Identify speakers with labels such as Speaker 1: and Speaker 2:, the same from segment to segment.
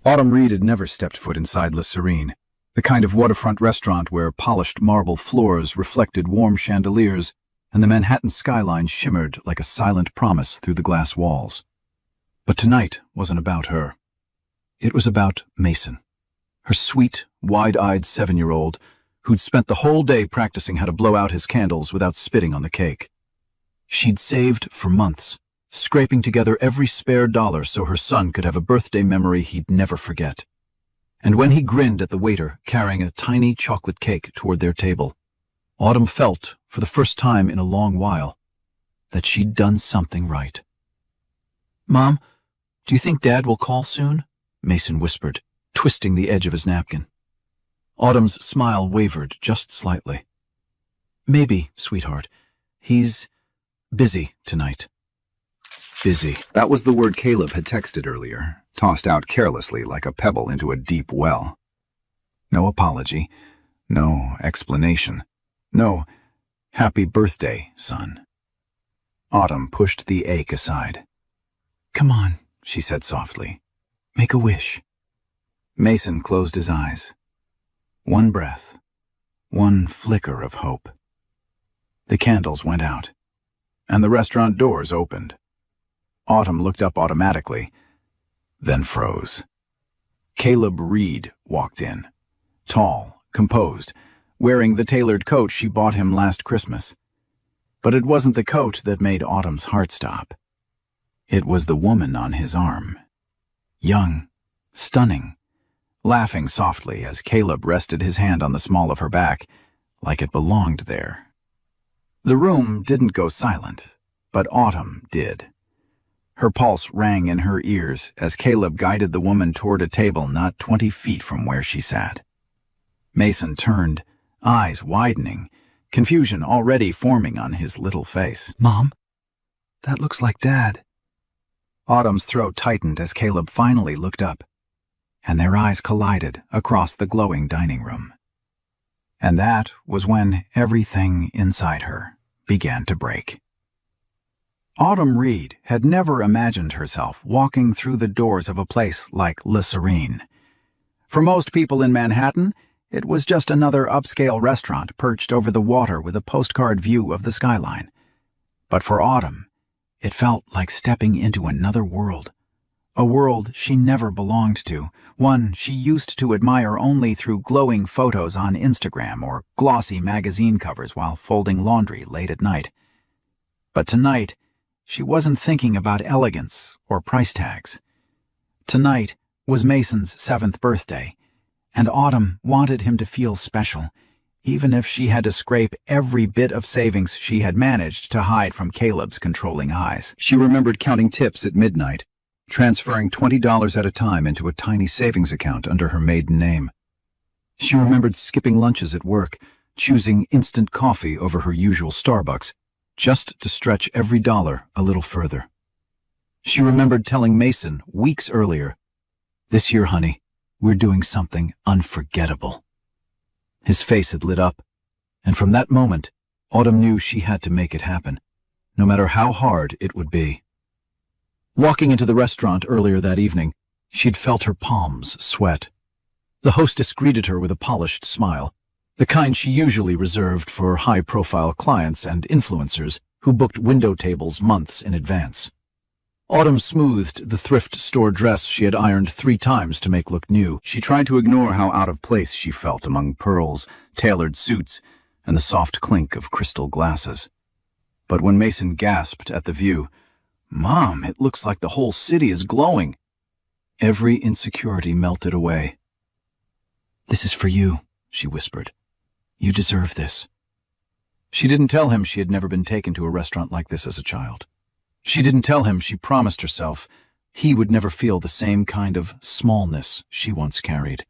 Speaker 1: Autumn Reed had never stepped foot inside Le Serene, the kind of waterfront restaurant where polished marble floors reflected warm chandeliers and the Manhattan skyline shimmered like a silent promise through the glass walls. But tonight wasn't about her. It was about Mason, her sweet, wide-eyed 7-year-old who'd spent the whole day practicing how to blow out his candles without spitting on the cake. She'd saved for months, scraping together every spare dollar so her son could have a birthday memory he'd never forget. And when he grinned at the waiter carrying a tiny chocolate cake toward their table, Autumn felt, for the first time in a long while, that she'd done something right. "Mom, do you think Dad will call soon?" Mason whispered, twisting the edge of his napkin. Autumn's smile wavered just slightly. "Maybe, sweetheart. He's busy tonight." Busy. That was the word Caleb had texted earlier, tossed out carelessly like a pebble into a deep well. No apology, no explanation, no "happy birthday, son." Autumn pushed the ache aside. "Come on," she said softly. "Make a wish." Mason closed his eyes. One breath, one flicker of hope. The candles went out, and the restaurant doors opened. Autumn looked up automatically, then froze. Caleb Reed walked in, tall, composed, wearing the tailored coat she bought him last Christmas. But it wasn't the coat that made Autumn's heart stop. It was the woman on his arm. Young, stunning, laughing softly as Caleb rested his hand on the small of her back, like it belonged there. The room didn't go silent, but Autumn did. Her pulse rang in her ears as Caleb guided the woman toward a table not 20 feet from where she sat. Mason turned, eyes widening, confusion already forming on his little face. "Mom, that looks like Dad." Autumn's throat tightened as Caleb finally looked up, and their eyes collided across the glowing dining room. And that was when everything inside her began to break. Autumn Reed had never imagined herself walking through the doors of a place like Le Serene. For most people in Manhattan, it was just another upscale restaurant perched over the water with a postcard view of the skyline. But for Autumn, it felt like stepping into another world. A world she never belonged to, one she used to admire only through glowing photos on Instagram or glossy magazine covers while folding laundry late at night. But tonight, she wasn't thinking about elegance or price tags. Tonight was Mason's 7th birthday, and Autumn wanted him to feel special, even if she had to scrape every bit of savings she had managed to hide from Caleb's controlling eyes. She remembered counting tips at midnight, transferring $20 at a time into a tiny savings account under her maiden name. She remembered skipping lunches at work, choosing instant coffee over her usual Starbucks, just to stretch every dollar a little further. She remembered telling Mason weeks earlier, "This year, honey, we're doing something unforgettable." His face had lit up, and from that moment, Autumn knew she had to make it happen, no matter how hard it would be. Walking into the restaurant earlier that evening, she'd felt her palms sweat. The hostess greeted her with a polished smile, the kind she usually reserved for high-profile clients and influencers who booked window tables months in advance. Autumn smoothed the thrift store dress she had ironed 3 times to make look new. She tried to ignore how out of place she felt among pearls, tailored suits, and the soft clink of crystal glasses. But when Mason gasped at the view, "Mom, it looks like the whole city is glowing," every insecurity melted away. "This is for you," she whispered. "You deserve this." She didn't tell him she had never been taken to a restaurant like this as a child. She didn't tell him she promised herself he would never feel the same kind of smallness she once carried.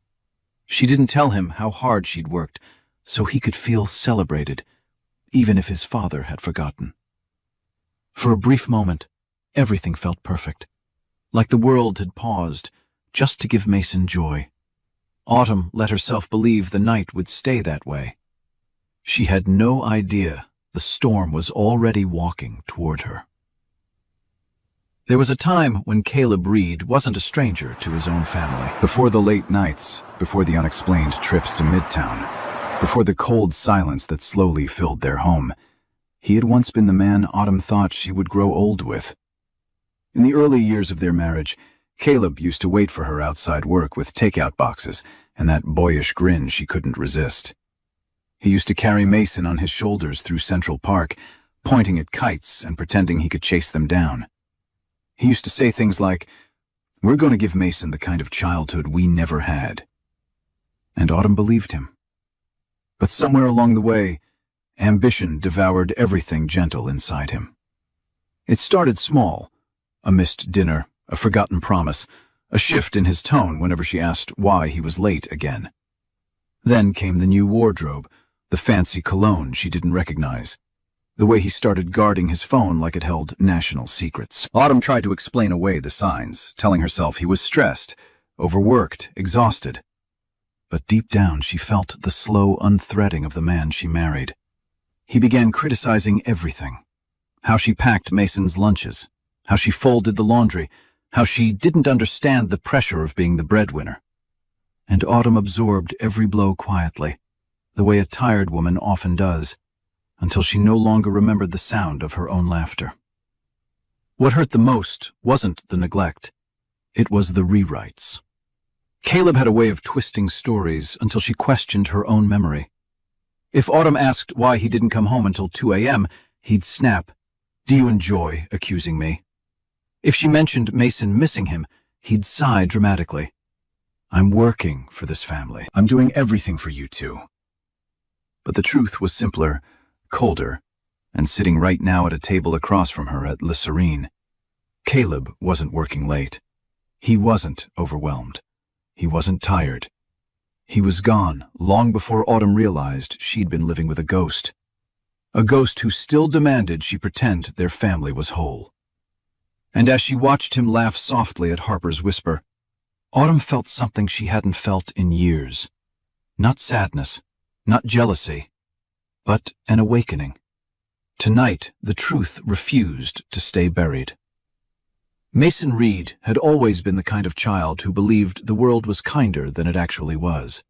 Speaker 1: She didn't tell him how hard she'd worked so he could feel celebrated, even if his father had forgotten. For a brief moment, everything felt perfect, like the world had paused just to give Mason joy. Autumn let herself believe the night would stay that way. She had no idea the storm was already walking toward her. There was a time when Caleb Reed wasn't a stranger to his own family. Before the late nights, before the unexplained trips to Midtown, before the cold silence that slowly filled their home, he had once been the man Autumn thought she would grow old with. In the early years of their marriage, Caleb used to wait for her outside work with takeout boxes and that boyish grin she couldn't resist. He used to carry Mason on his shoulders through Central Park, pointing at kites and pretending he could chase them down. He used to say things like, "We're going to give Mason the kind of childhood we never had." And Autumn believed him. But somewhere along the way, ambition devoured everything gentle inside him. It started small, a missed dinner, a forgotten promise, a shift in his tone whenever she asked why he was late again. Then came the new wardrobe, the fancy cologne she didn't recognize, the way he started guarding his phone like it held national secrets. Autumn tried to explain away the signs, telling herself he was stressed, overworked, exhausted. But deep down she felt the slow unthreading of the man she married. He began criticizing everything. How she packed Mason's lunches, how she folded the laundry, how she didn't understand the pressure of being the breadwinner. And Autumn absorbed every blow quietly, the way a tired woman often does, until she no longer remembered the sound of her own laughter. What hurt the most wasn't the neglect, it was the rewrites. Caleb had a way of twisting stories until she questioned her own memory. If Autumn asked why he didn't come home until 2 a.m., he'd snap, "Do you enjoy accusing me?" If she mentioned Mason missing him, he'd sigh dramatically. "I'm working for this family. I'm doing everything for you two." But the truth was simpler, colder, and sitting right now at a table across from her at Le Serene. Caleb wasn't working late. He wasn't overwhelmed. He wasn't tired. He was gone long before Autumn realized she'd been living with a ghost. A ghost who still demanded she pretend their family was whole. And as she watched him laugh softly at Harper's whisper, Autumn felt something she hadn't felt in years. Not sadness, not jealousy, but an awakening. Tonight, the truth refused to stay buried. Mason Reed had always been the kind of child who believed the world was kinder than it actually was.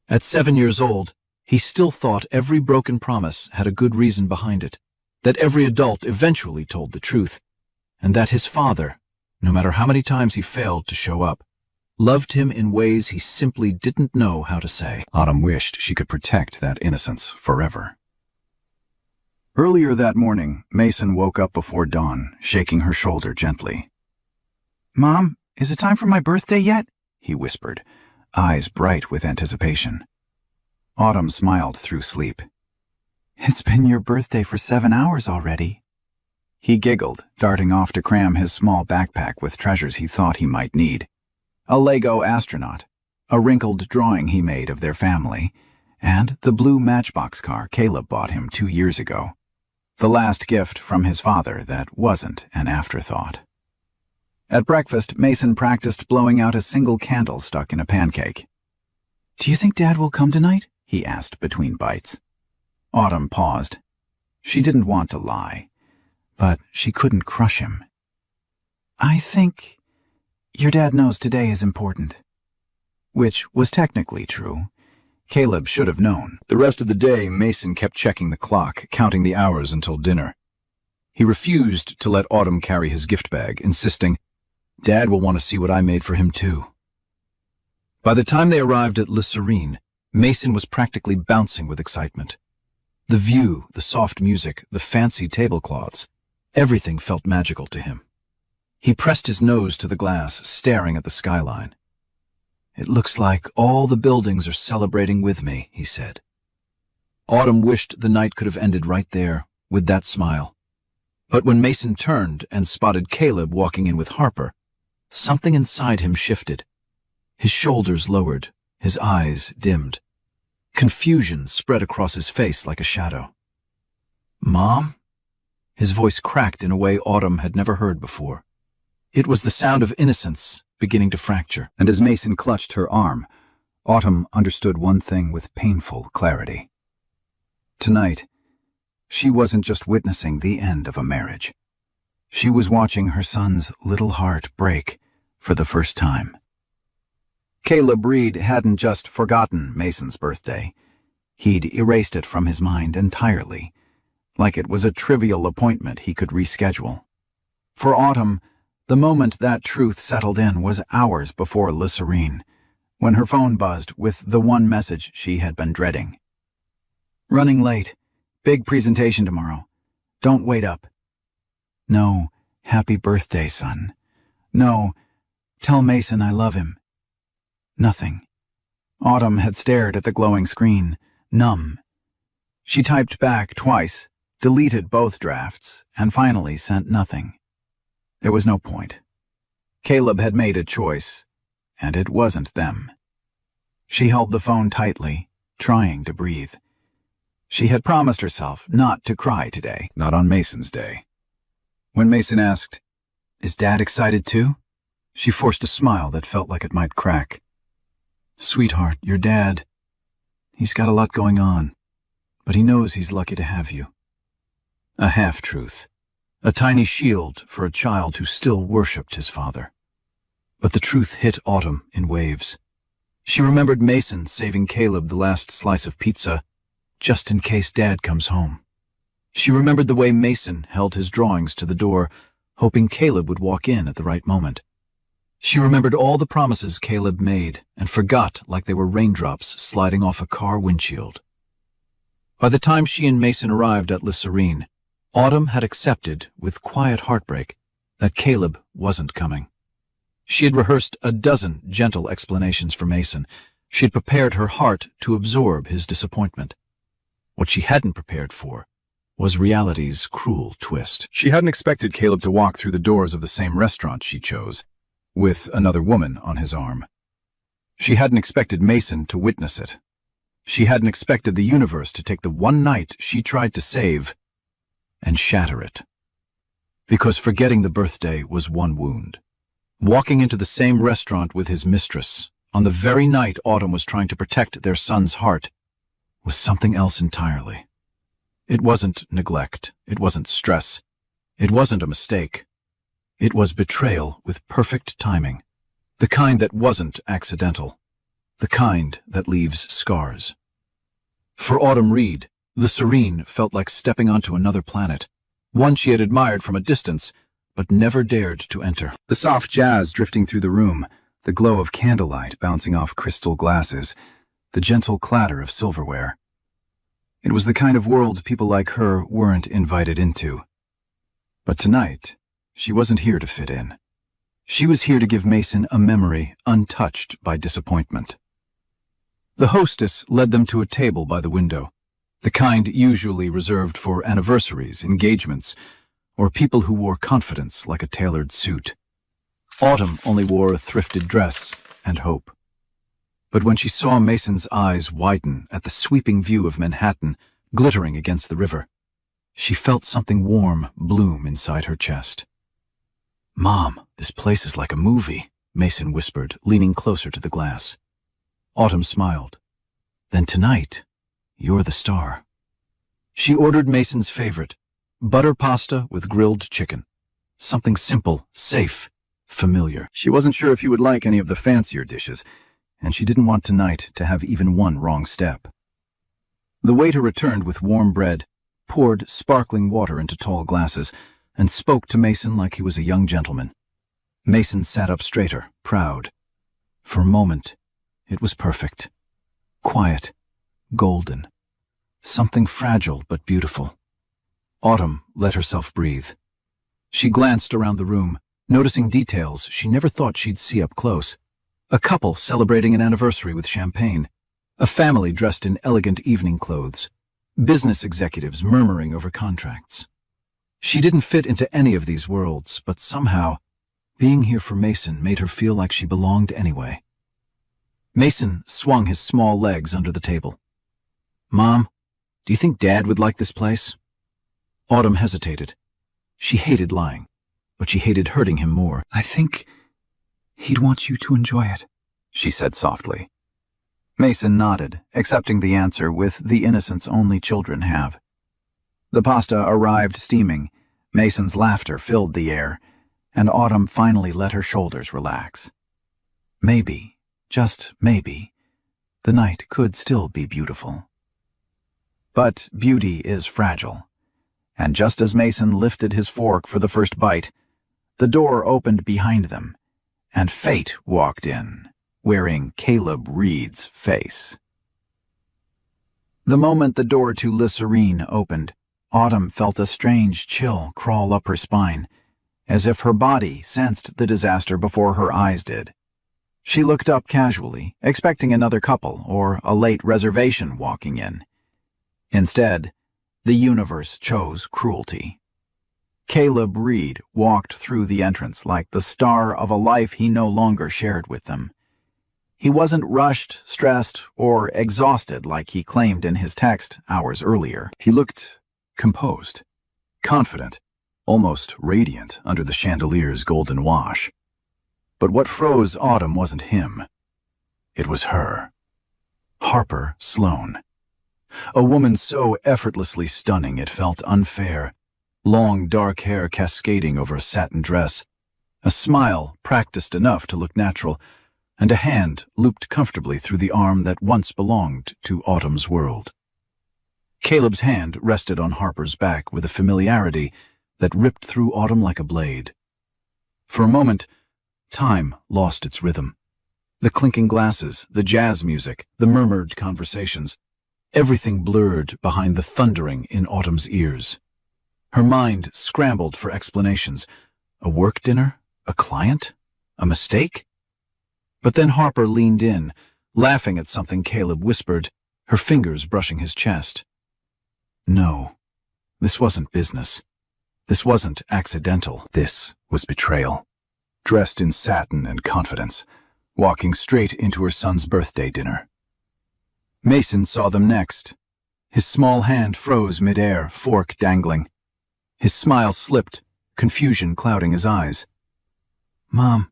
Speaker 1: At 7 years old, he still thought every broken promise had a good reason behind it, that every adult eventually told the truth, and that his father, no matter how many times he failed to show up, loved him in ways he simply didn't know how to say. Autumn wished she could protect that innocence forever. Earlier that morning, Mason woke up before dawn, shaking her shoulder gently. "Mom, is it time for my birthday yet?" he whispered, eyes bright with anticipation. Autumn smiled through sleep. "It's been your birthday for 7 hours already." He giggled, darting off to cram his small backpack with treasures he thought he might need. A Lego astronaut, a wrinkled drawing he made of their family, and the blue Matchbox car Caleb bought him 2 years ago. The last gift from his father that wasn't an afterthought. At breakfast, Mason practiced blowing out a single candle stuck in a pancake. "Do you think Dad will come tonight?" he asked between bites. Autumn paused. She didn't want to lie, but she couldn't crush him. "I think your dad knows today is important." Which was technically true. Caleb should have known. The rest of the day, Mason kept checking the clock, counting the hours until dinner. He refused to let Autumn carry his gift bag, insisting, "Dad will want to see what I made for him too." By the time they arrived at Le Serene, Mason was practically bouncing with excitement. The view, the soft music, the fancy tablecloths, everything felt magical to him. He pressed his nose to the glass, staring at the skyline. "It looks like all the buildings are celebrating with me," he said. Autumn wished the night could have ended right there, with that smile. But when Mason turned and spotted Caleb walking in with Harper, something inside him shifted. His shoulders lowered, his eyes dimmed. Confusion spread across his face like a shadow. "Mom?" His voice cracked in a way Autumn had never heard before. It was the sound of innocence beginning to fracture. And as Mason clutched her arm, Autumn understood one thing with painful clarity. Tonight, she wasn't just witnessing the end of a marriage. She was watching her son's little heart break for the first time. Caleb Reed hadn't just forgotten Mason's birthday. He'd erased it from his mind entirely, like it was a trivial appointment he could reschedule. For Autumn, the moment that truth settled in was hours before Lisserine, when her phone buzzed with the one message she had been dreading. "Running late. Big presentation tomorrow. Don't wait up." "No, happy birthday, son. No, tell Mason I love him." Nothing. Autumn had stared at the glowing screen, numb. She typed back twice, deleted both drafts, and finally sent nothing. There was no point. Caleb had made a choice, and it wasn't them. She held the phone tightly, trying to breathe. She had promised herself not to cry today, not on Mason's day. When Mason asked, "Is Dad excited too?" she forced a smile that felt like it might crack. "Sweetheart, your dad, he's got a lot going on, but he knows he's lucky to have you." A half-truth, a tiny shield for a child who still worshipped his father. But the truth hit Autumn in waves. She remembered Mason saving Caleb the last slice of pizza, just in case Dad comes home. She remembered the way Mason held his drawings to the door, hoping Caleb would walk in at the right moment. She remembered all the promises Caleb made and forgot like they were raindrops sliding off a car windshield. By the time she and Mason arrived at Lisserine, Autumn had accepted, with quiet heartbreak, that Caleb wasn't coming. She had rehearsed a dozen gentle explanations for Mason. She had prepared her heart to absorb his disappointment. What she hadn't prepared for was reality's cruel twist. She hadn't expected Caleb to walk through the doors of the same restaurant she chose, with another woman on his arm. She hadn't expected Mason to witness it. She hadn't expected the universe to take the one night she tried to save and shatter it. Because forgetting the birthday was one wound. Walking into the same restaurant with his mistress, on the very night Autumn was trying to protect their son's heart, was something else entirely. It wasn't neglect. It wasn't stress. It wasn't a mistake. It was betrayal with perfect timing. The kind that wasn't accidental. The kind that leaves scars. For Autumn Reed, the Serene felt like stepping onto another planet, one she had admired from a distance, but never dared to enter. The soft jazz drifting through the room, the glow of candlelight bouncing off crystal glasses, the gentle clatter of silverware. It was the kind of world people like her weren't invited into. But tonight, she wasn't here to fit in. She was here to give Mason a memory untouched by disappointment. The hostess led them to a table by the window, the kind usually reserved for anniversaries, engagements, or people who wore confidence like a tailored suit. Autumn only wore a thrifted dress and hope. But when she saw Mason's eyes widen at the sweeping view of Manhattan glittering against the river, she felt something warm bloom inside her chest. "Mom, this place is like a movie," Mason whispered, leaning closer to the glass. Autumn smiled. "Then tonight, you're the star." She ordered Mason's favorite, butter pasta with grilled chicken. Something simple, safe, familiar. She wasn't sure if he would like any of the fancier dishes, and she didn't want tonight to have even one wrong step. The waiter returned with warm bread, poured sparkling water into tall glasses, and spoke to Mason like he was a young gentleman. Mason sat up straighter, proud. For a moment, it was perfect. Quiet, golden. Something fragile but beautiful. Autumn let herself breathe. She glanced around the room, noticing details she never thought she'd see up close. A couple celebrating an anniversary with champagne. A family dressed in elegant evening clothes. Business executives murmuring over contracts. She didn't fit into any of these worlds, but somehow, being here for Mason made her feel like she belonged anyway. Mason swung his small legs under the table. "Mom, do you think Dad would like this place?" Autumn hesitated. She hated lying, but she hated hurting him more. "I think he'd want you to enjoy it," she said softly. Mason nodded, accepting the answer with the innocence only children have. The pasta arrived steaming, Mason's laughter filled the air, and Autumn finally let her shoulders relax. Maybe, just maybe, the night could still be beautiful. But beauty is fragile, and just as Mason lifted his fork for the first bite, the door opened behind them, and fate walked in, wearing Caleb Reed's face. The moment the door to Le Serene opened, Autumn felt a strange chill crawl up her spine, as if her body sensed the disaster before her eyes did. She looked up casually, expecting another couple or a late reservation walking in. Instead, the universe chose cruelty. Caleb Reed walked through the entrance like the star of a life he no longer shared with them. He wasn't rushed, stressed, or exhausted like he claimed in his text hours earlier. He looked composed, confident, almost radiant under the chandelier's golden wash. But what froze Autumn wasn't him. It was her. Harper Sloane. A woman so effortlessly stunning it felt unfair. Long dark hair cascading over a satin dress, a smile practiced enough to look natural, and a hand looped comfortably through the arm that once belonged to Autumn's world. Caleb's hand rested on Harper's back with a familiarity that ripped through Autumn like a blade. For a moment, time lost its rhythm. The clinking glasses, the jazz music, the murmured conversations, everything blurred behind the thundering in Autumn's ears. Her mind scrambled for explanations. A work dinner? A client? A mistake? But then Harper leaned in, laughing at something Caleb whispered, her fingers brushing his chest. No, this wasn't business. This wasn't accidental. This was betrayal. Dressed in satin and confidence, walking straight into her son's birthday dinner. Mason saw them next. His small hand froze midair, fork dangling. His smile slipped, confusion clouding his eyes. "Mom,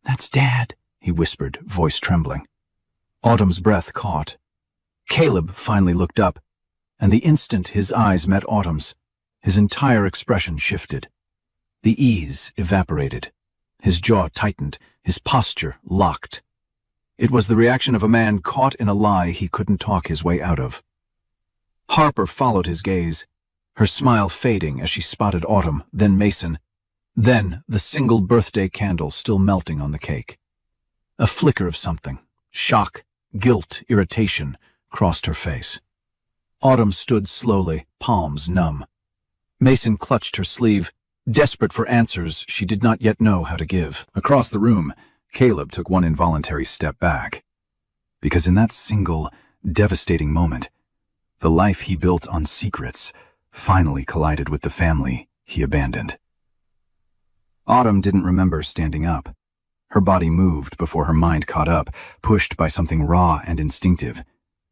Speaker 1: that's Dad," he whispered, voice trembling. Autumn's breath caught. Caleb finally looked up, and the instant his eyes met Autumn's, his entire expression shifted. The ease evaporated. His jaw tightened, his posture locked. It was the reaction of a man caught in a lie he couldn't talk his way out of. Harper followed his gaze, her smile fading as she spotted Autumn, then Mason, then the single birthday candle still melting on the cake. A flicker of something, shock, guilt, irritation, crossed her face. Autumn stood slowly, palms numb. Mason clutched her sleeve, desperate for answers she did not yet know how to give. Across the room, Caleb took one involuntary step back. Because in that single, devastating moment, the life he built on secrets finally collided with the family he abandoned. Autumn didn't remember standing up. Her body moved before her mind caught up, pushed by something raw and instinctive,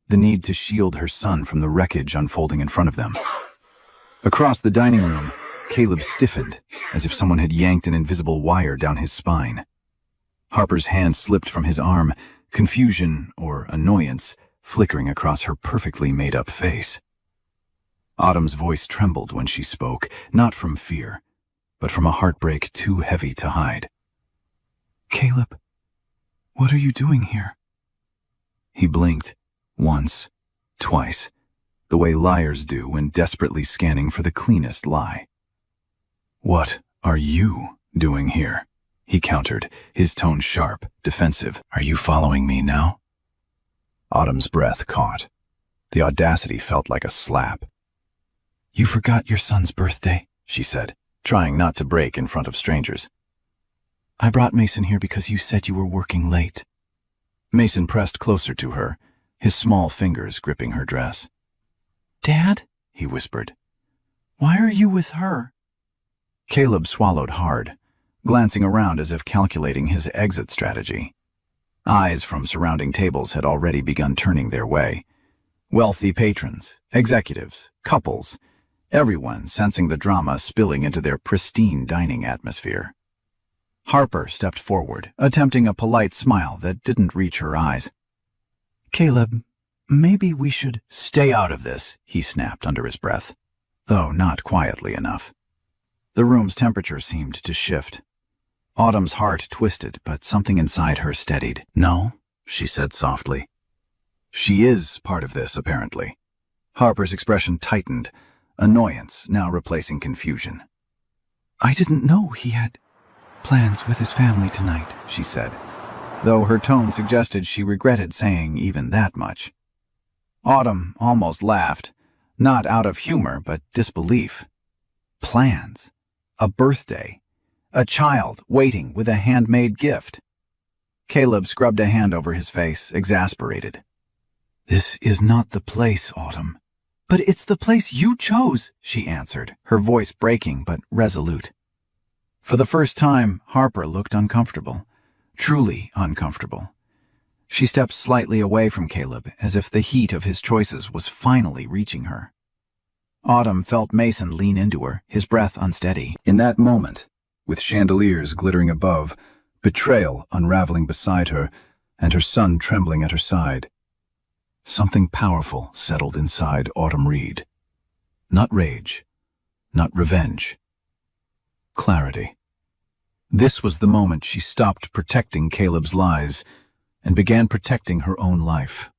Speaker 1: the need to shield her son from the wreckage unfolding in front of them. Across the dining room, Caleb stiffened, as if someone had yanked an invisible wire down his spine. Harper's hand slipped from his arm, confusion or annoyance flickering across her perfectly made-up face. Autumn's voice trembled when she spoke, not from fear, but from a heartbreak too heavy to hide. "Caleb, what are you doing here?" He blinked, once, twice, the way liars do when desperately scanning for the cleanest lie. "What are you doing here?" he countered, his tone sharp, defensive. "Are you following me now?" Autumn's breath caught. The audacity felt like a slap. "You forgot your son's birthday," she said, trying not to break in front of strangers. "I brought Mason here because you said you were working late." Mason pressed closer to her, his small fingers gripping her dress. "Dad?" he whispered. "Why are you with her?" Caleb swallowed hard, glancing around as if calculating his exit strategy. Eyes from surrounding tables had already begun turning their way. Wealthy patrons, executives, couples, everyone sensing the drama spilling into their pristine dining atmosphere. Harper stepped forward, attempting a polite smile that didn't reach her eyes. "Caleb, maybe we should stay out of this," he snapped under his breath, though not quietly enough. The room's temperature seemed to shift. Autumn's heart twisted, but something inside her steadied. "No," she said softly. "She is part of this, apparently." Harper's expression tightened, annoyance now replacing confusion. "I didn't know he had plans with his family tonight," she said, though her tone suggested she regretted saying even that much. Autumn almost laughed, not out of humor but disbelief. Plans? A birthday? A child waiting with a handmade gift? Caleb scrubbed a hand over his face, exasperated. "This is not the place, Autumn." "But it's the place you chose," she answered, her voice breaking but resolute. For the first time, Harper looked uncomfortable, truly uncomfortable. She stepped slightly away from Caleb, as if the heat of his choices was finally reaching her. Autumn felt Mason lean into her, his breath unsteady. In that moment, with chandeliers glittering above, Betrayal unraveling beside her, and her son trembling at her side, something powerful settled inside Autumn Reed. Not rage, not revenge. Clarity. This was the moment she stopped protecting Caleb's lies and began protecting her own life.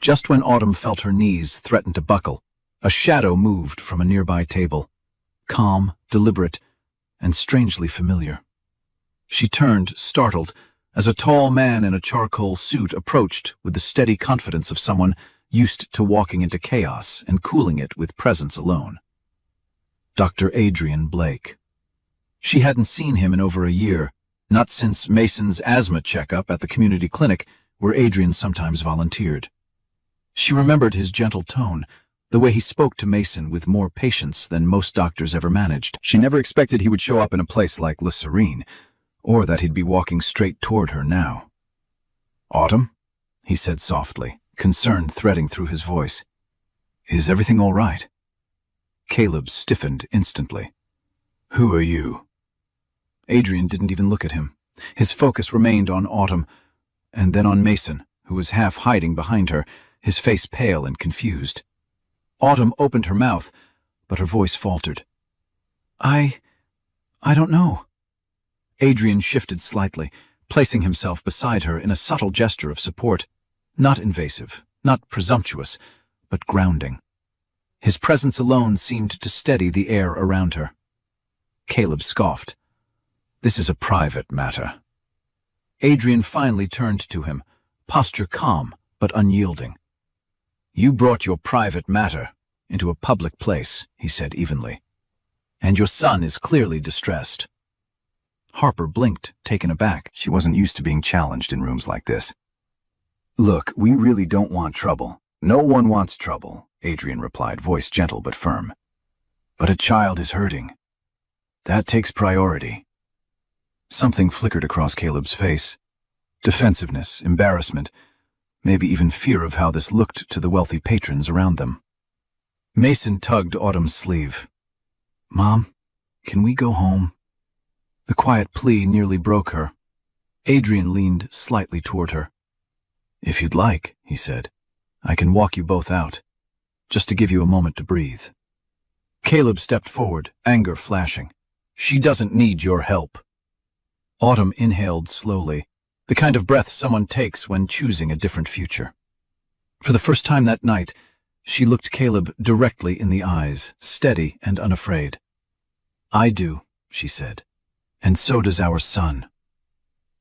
Speaker 1: Just when Autumn felt her knees threaten to buckle, a shadow moved from a nearby table, calm, deliberate, and strangely familiar. She turned, startled, as a tall man in a charcoal suit approached with the steady confidence of someone used to walking into chaos and cooling it with presence alone. Dr. Adrian Blake. She hadn't seen him in over a year, not since Mason's asthma checkup at the community clinic where Adrian sometimes volunteered. She remembered his gentle tone, the way he spoke to Mason with more patience than most doctors ever managed. She never expected he would show up in a place like La Serene, or that he'd be walking straight toward her now. "Autumn?" he said softly, concern threading through his voice. "Is everything all right?" Caleb stiffened instantly. "Who are you?" Adrian didn't even look at him. His focus remained on Autumn, and then on Mason, who was half hiding behind her, his face pale and confused. Autumn opened her mouth, but her voice faltered. I don't know." Adrian shifted slightly, placing himself beside her in a subtle gesture of support, not invasive, not presumptuous, but grounding. His presence alone seemed to steady the air around her. Caleb scoffed. "This is a private matter." Adrian finally turned to him, posture calm but unyielding. "You brought your private matter into a public place," he said evenly. "And your son is clearly distressed." Harper blinked, taken aback. She wasn't used to being challenged in rooms like this. "Look, we really don't want trouble. No one wants trouble," Adrian replied, voice gentle but firm. "But a child is hurting. That takes priority." Something flickered across Caleb's face. Defensiveness, embarrassment, maybe even fear of how this looked to the wealthy patrons around them. Mason tugged Autumn's sleeve. "Mom, can we go home?" The quiet plea nearly broke her. Adrian leaned slightly toward her. "If you'd like," he said, "I can walk you both out, just to give you a moment to breathe." Caleb stepped forward, anger flashing. "She doesn't need your help." Autumn inhaled slowly, the kind of breath someone takes when choosing a different future. For the first time that night, she looked Caleb directly in the eyes, steady and unafraid. "I do," she said, "and so does our son."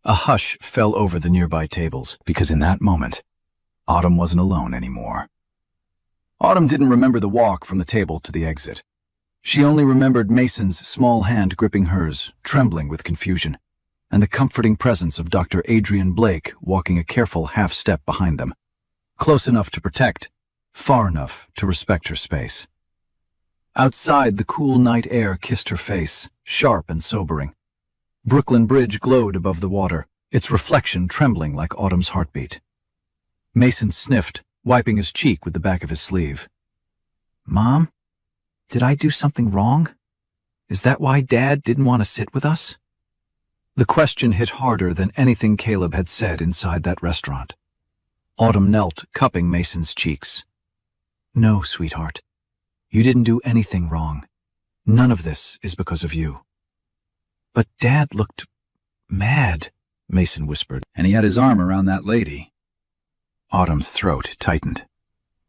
Speaker 1: A hush fell over the nearby tables, because in that moment, Autumn wasn't alone anymore. Autumn didn't remember the walk from the table to the exit. She only remembered Mason's small hand gripping hers, trembling with confusion, and the comforting presence of Dr. Adrian Blake walking a careful half-step behind them, close enough to protect, far enough to respect her space. Outside, the cool night air kissed her face, sharp and sobering. Brooklyn Bridge glowed above the water, its reflection trembling like Autumn's heartbeat. Mason sniffed, wiping his cheek with the back of his sleeve. "Mom, did I do something wrong? Is that why Dad didn't want to sit with us?" The question hit harder than anything Caleb had said inside that restaurant. Autumn knelt, cupping Mason's cheeks. "No, sweetheart. You didn't do anything wrong. None of this is because of you. But Dad looked mad, Mason whispered, and he had his arm around that lady. Autumn's throat tightened.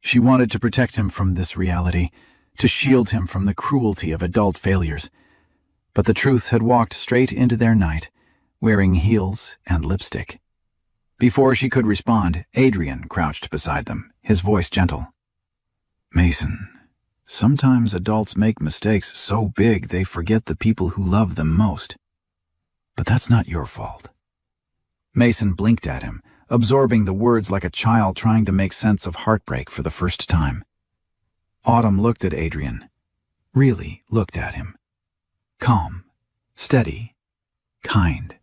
Speaker 1: She wanted to protect him from this reality, to shield him from the cruelty of adult failures. But the truth had walked straight into their night, wearing heels and lipstick. Before she could respond, Adrian crouched beside them, his voice gentle. Mason, sometimes adults make mistakes so big they forget the people who love them most. But that's not your fault. Mason blinked at him, absorbing the words like a child trying to make sense of heartbreak for the first time. Autumn looked at Adrian, really looked at him. Calm, steady, kind.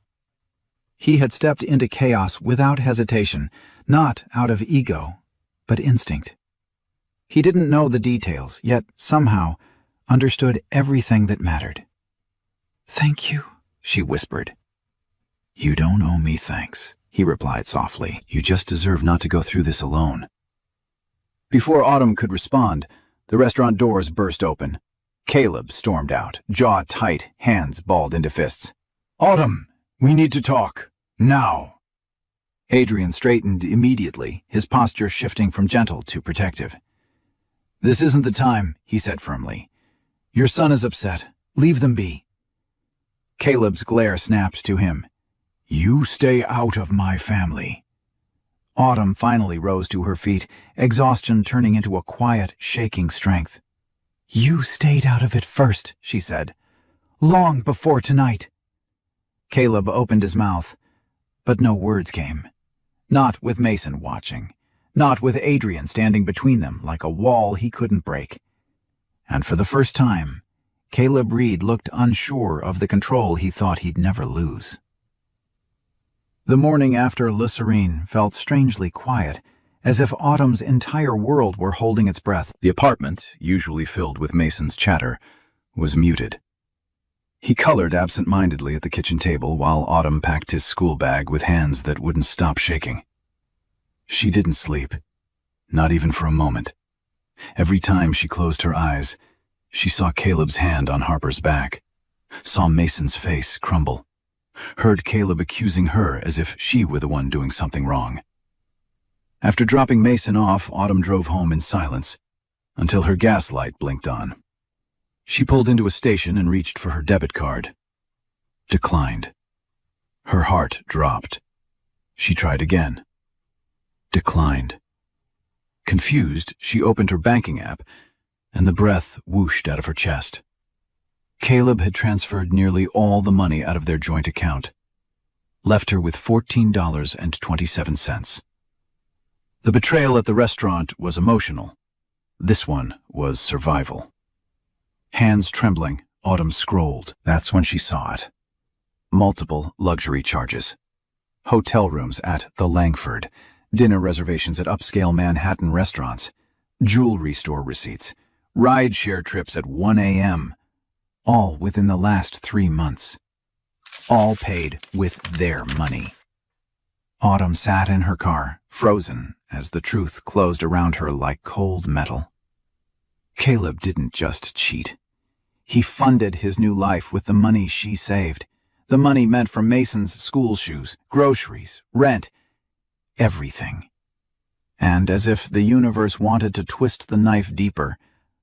Speaker 1: He had stepped into chaos without hesitation, not out of ego, but instinct. He didn't know the details, yet somehow understood everything that mattered. "Thank you," she whispered. "You don't owe me thanks," he replied softly. "You just deserve not to go through this alone." Before Autumn could respond, the restaurant doors burst open. Caleb stormed out, jaw tight, hands balled into fists. "Autumn, we need to talk. Now." Adrian straightened immediately, his posture shifting from gentle to protective. "This isn't the time," he said firmly. "Your son is upset. Leave them be." Caleb's glare snapped to him. "You stay out of my family." Autumn finally rose to her feet, exhaustion turning into a quiet, shaking strength. "You stayed out of it first," she said. "Long before tonight." Caleb opened his mouth, but no words came. Not with Mason watching. Not with Adrian standing between them like a wall he couldn't break. And for the first time, Caleb Reed looked unsure of the control he thought he'd never lose. The morning after Le Serene felt strangely quiet, as if Autumn's entire world were holding its breath. The apartment, usually filled with Mason's chatter, was muted. He colored absent-mindedly at the kitchen table while Autumn packed his school bag with hands that wouldn't stop shaking. She didn't sleep, not even for a moment. Every time she closed her eyes, she saw Caleb's hand on Harper's back, saw Mason's face crumble, heard Caleb accusing her as if she were the one doing something wrong. After dropping Mason off, Autumn drove home in silence, until her gas light blinked on. She pulled into a station and reached for her debit card. Declined. Her heart dropped. She tried again. Declined. Confused, she opened her banking app, and the breath whooshed out of her chest. Caleb had transferred nearly all the money out of their joint account, left her with $14.27. The betrayal at the restaurant was emotional. This one was survival. Hands trembling, Autumn scrolled. That's when she saw it. Multiple luxury charges. Hotel rooms at the Langford, dinner reservations at upscale Manhattan restaurants, jewelry store receipts, ride-share trips at 1 a.m., all within the last 3 months. All paid with their money. Autumn sat in her car, frozen, as the truth closed around her like cold metal. Caleb didn't just cheat. He funded his new life with the money she saved, the money meant for Mason's school shoes, groceries, rent, everything. And as if the universe wanted to twist the knife deeper,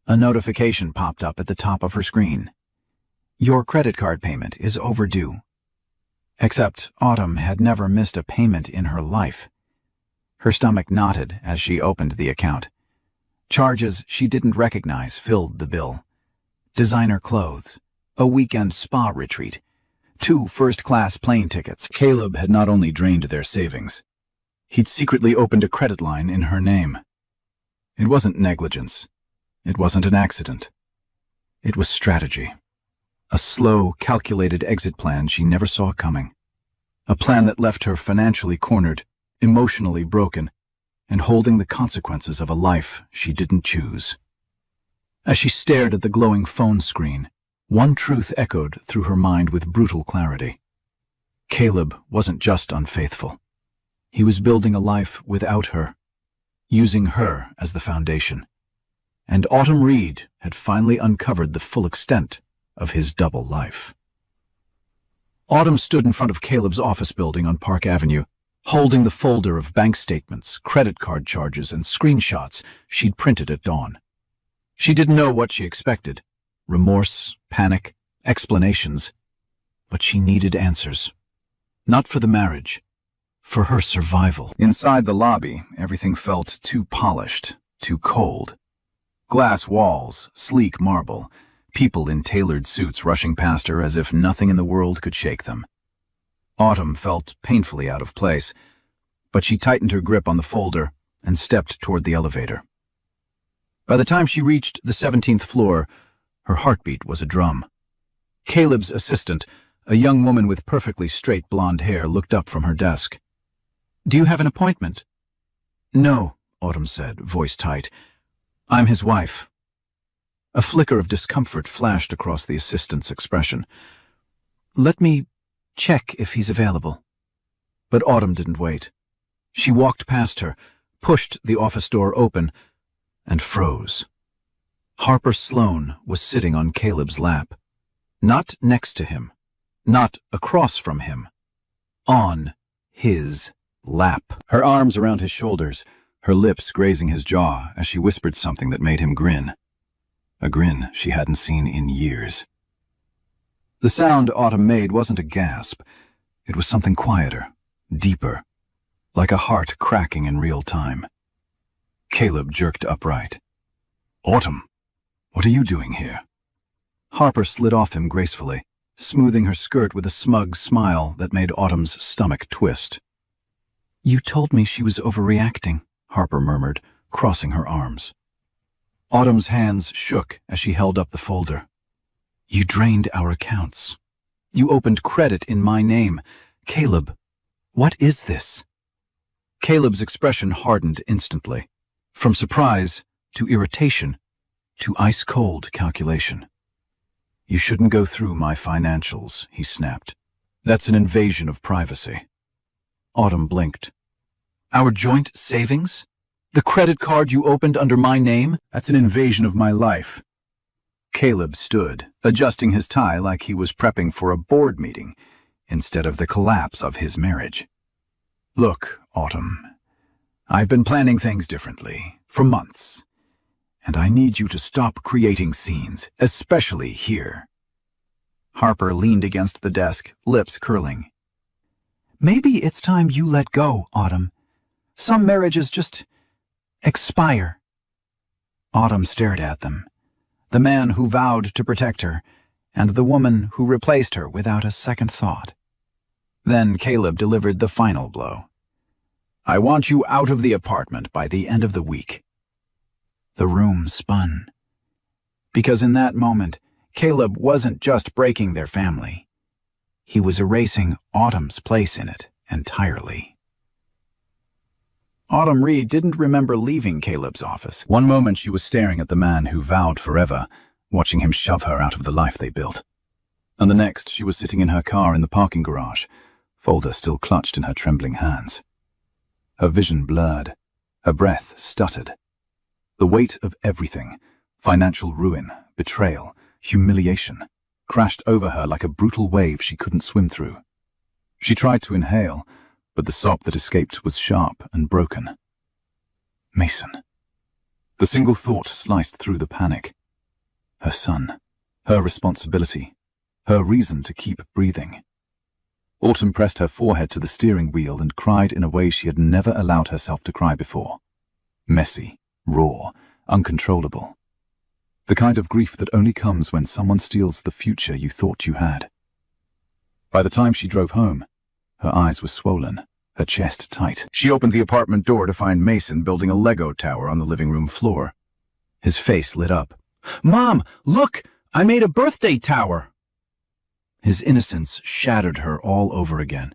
Speaker 1: a notification popped up at the top of her screen. Your credit card payment is overdue. Except Autumn had never missed a payment in her life. Her stomach knotted as she opened the account. Charges she didn't recognize filled the bill. Designer clothes, a weekend spa retreat, 2 first-class plane tickets. Caleb had not only drained their savings, he'd secretly opened a credit line in her name. It wasn't negligence. It wasn't an accident. It was strategy. A slow, calculated exit plan she never saw coming. A plan that left her financially cornered, emotionally broken, and holding the consequences of a life she didn't choose. As she stared at the glowing phone screen, one truth echoed through her mind with brutal clarity. Caleb wasn't just unfaithful. He was building a life without her, using her as the foundation. and Autumn Reed had finally uncovered the full extent of his double life. Autumn stood in front of Caleb's office building on Park Avenue, holding the folder of bank statements, credit card charges, and screenshots she'd printed at dawn. She didn't know what she expected: remorse, panic, explanations. But she needed answers. Not for the marriage, for her survival. Inside the lobby, everything felt too polished, too cold. Glass walls, sleek marble, people in tailored suits rushing past her as if nothing in the world could shake them. Autumn felt painfully out of place, but she tightened her grip on the folder and stepped toward the elevator. By the time she reached the 17th floor, her heartbeat was a drum. Caleb's assistant, a young woman with perfectly straight blonde hair, looked up from her desk. "Do you have an appointment?" "No," Autumn said, voice tight. "I'm his wife." A flicker of discomfort flashed across the assistant's expression. "Let me check if he's available." But Autumn didn't wait. She walked past her, pushed the office door open, and froze. Harper Sloan was sitting on Caleb's lap. Not next to him, not across from him. On his lap. Her arms around his shoulders, her lips grazing his jaw as she whispered something that made him grin. A grin she hadn't seen in years. The sound Autumn made wasn't a gasp. It was something quieter, deeper, like a heart cracking in real time. Caleb jerked upright. "Autumn, what are you doing here?" Harper slid off him gracefully, smoothing her skirt with a smug smile that made Autumn's stomach twist. "You told me she was overreacting," Harper murmured, crossing her arms. Autumn's hands shook as she held up the folder. "You drained our accounts. You opened credit in my name. Caleb, what is this?" Caleb's expression hardened instantly, from surprise to irritation to ice-cold calculation. "You shouldn't go through my financials," he snapped. "That's an invasion of privacy." Autumn blinked. "Our joint savings? The credit card you opened under my name?" "That's an invasion of my life." Caleb stood, adjusting his tie like he was prepping for a board meeting instead of the collapse of his marriage. "Look, Autumn, I've been planning things differently for months, and I need you to stop creating scenes, especially here." Harper leaned against the desk, lips curling. "Maybe it's time you let go, Autumn. Some marriages just expire." Autumn stared at them. The man who vowed to protect her, and the woman who replaced her without a second thought. Then Caleb delivered the final blow. "I want you out of the apartment by the end of the week." The room spun. Because in that moment, Caleb wasn't just breaking their family. He was erasing Autumn's place in it entirely. Autumn Reed didn't remember leaving Caleb's office. One moment she was staring at the man who vowed forever, watching him shove her out of the life they built. And the next she was sitting in her car in the parking garage, folder still clutched in her trembling hands. Her vision blurred, her breath stuttered. The weight of everything, financial ruin, betrayal, humiliation, crashed over her like a brutal wave she couldn't swim through. She tried to inhale, but the sob that escaped was sharp and broken. Mason. The single thought sliced through the panic. Her son, her responsibility, her reason to keep breathing. Autumn pressed her forehead to the steering wheel and cried in a way she had never allowed herself to cry before. Messy, raw, uncontrollable. The kind of grief that only comes when someone steals the future you thought you had. By the time she drove home, her eyes were swollen, her chest tight. She opened the apartment door to find Mason building a Lego tower on the living room floor. His face lit up. "Mom, look! I made a birthday tower!" His innocence shattered her all over again.